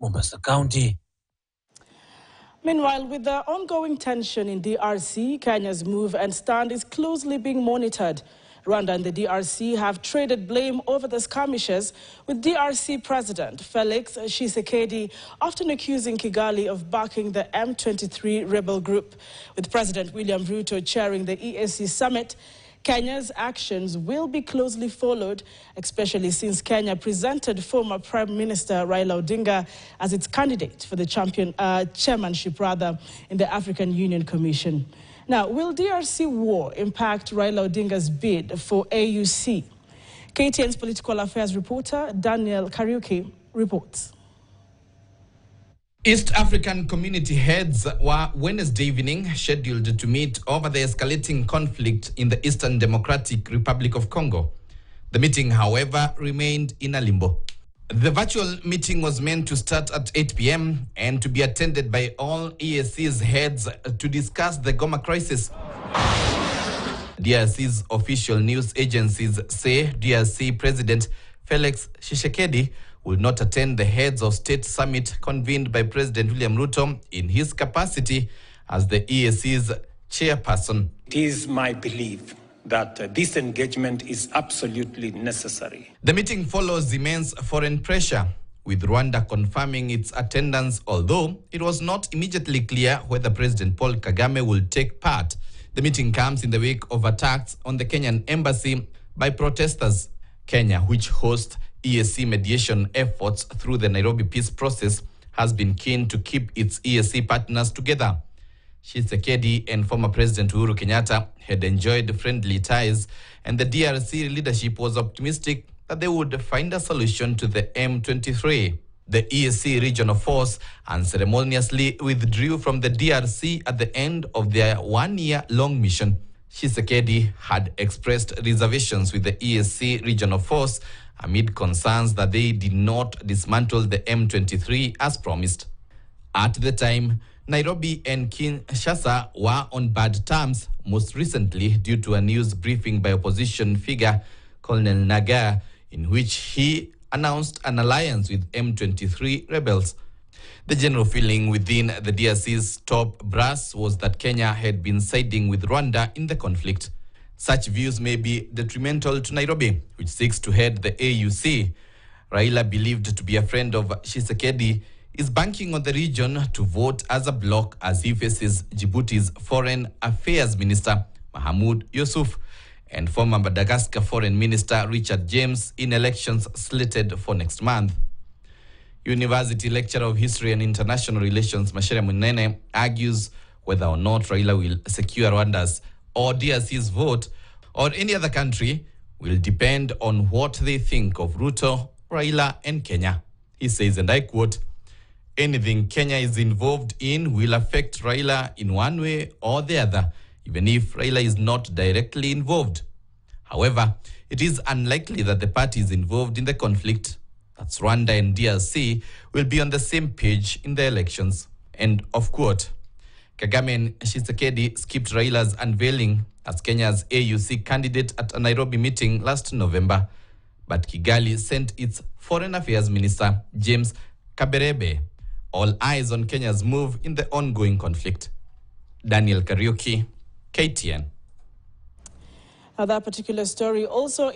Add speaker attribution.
Speaker 1: Mombasa County.
Speaker 2: Meanwhile, with the ongoing tension in DRC, Kenya's move and stand is closely being monitored. Rwanda and the DRC have traded blame over the skirmishes, with DRC President Felix Tshisekedi often accusing Kigali of backing the M23 rebel group. With President William Ruto chairing the EAC summit, Kenya's actions will be closely followed, especially since Kenya presented former Prime Minister Raila Odinga as its candidate for the chairmanship in the African Union Commission. Now, will DRC war impact Raila Odinga's bid for AUC? KTN's political affairs reporter Daniel Kariuki reports.
Speaker 3: East African community heads were Wednesday evening scheduled to meet over the escalating conflict in the Eastern Democratic Republic of Congo. The meeting, however, remained in a limbo. The virtual meeting was meant to start at 8 p.m. and to be attended by all EAC's heads to discuss the Goma crisis. DRC's official news agencies say DRC President Felix Tshisekedi will not attend the Heads of State Summit convened by President William Ruto in his capacity as the EAC's chairperson.
Speaker 4: It is my belief that this engagement is absolutely necessary.
Speaker 3: The meeting follows immense foreign pressure, with Rwanda confirming its attendance, although it was not immediately clear whether President Paul Kagame will take part. The meeting comes in the wake of attacks on the Kenyan embassy by protesters. Kenya, which hosts EAC mediation efforts through the Nairobi peace process, has been keen to keep its EAC partners together. Tshisekedi and former President Uhuru Kenyatta had enjoyed friendly ties, and the DRC leadership was optimistic that they would find a solution to the M23. The EAC regional force unceremoniously withdrew from the DRC at the end of their one-year-long mission. Tshisekedi had expressed reservations with the EAC regional force amid concerns that they did not dismantle the M23 as promised. At the time, Nairobi and Kinshasa were on bad terms, most recently due to a news briefing by opposition figure Colonel Nagar, in which he announced an alliance with M23 rebels. The general feeling within the DRC's top brass was that Kenya had been siding with Rwanda in the conflict. Such views may be detrimental to Nairobi, which seeks to head the AUC. Raila, believed to be a friend of Tshisekedi, is banking on the region to vote as a bloc as he faces Djibouti's Foreign Affairs Minister Mahamoud Yusuf and former Madagascar Foreign Minister Richard James in elections slated for next month. University lecturer of History and International Relations Macharia Munene argues whether or not Raila will secure Rwanda's or DRC's vote or any other country will depend on what they think of Ruto, Raila and Kenya. He says, and I quote, "Anything Kenya is involved in will affect Raila in one way or the other, even if Raila is not directly involved. However, it is unlikely that the parties involved in the conflict, that's Rwanda and DRC, will be on the same page in the elections." End of quote. Kagame and Tshisekedi skipped Raila's unveiling as Kenya's AUC candidate at a Nairobi meeting last November, but Kigali sent its Foreign Affairs Minister, James Kaberebe. All eyes on Kenya's move in the ongoing conflict. Daniel Kariuki, KTN.
Speaker 2: Now, that particular story also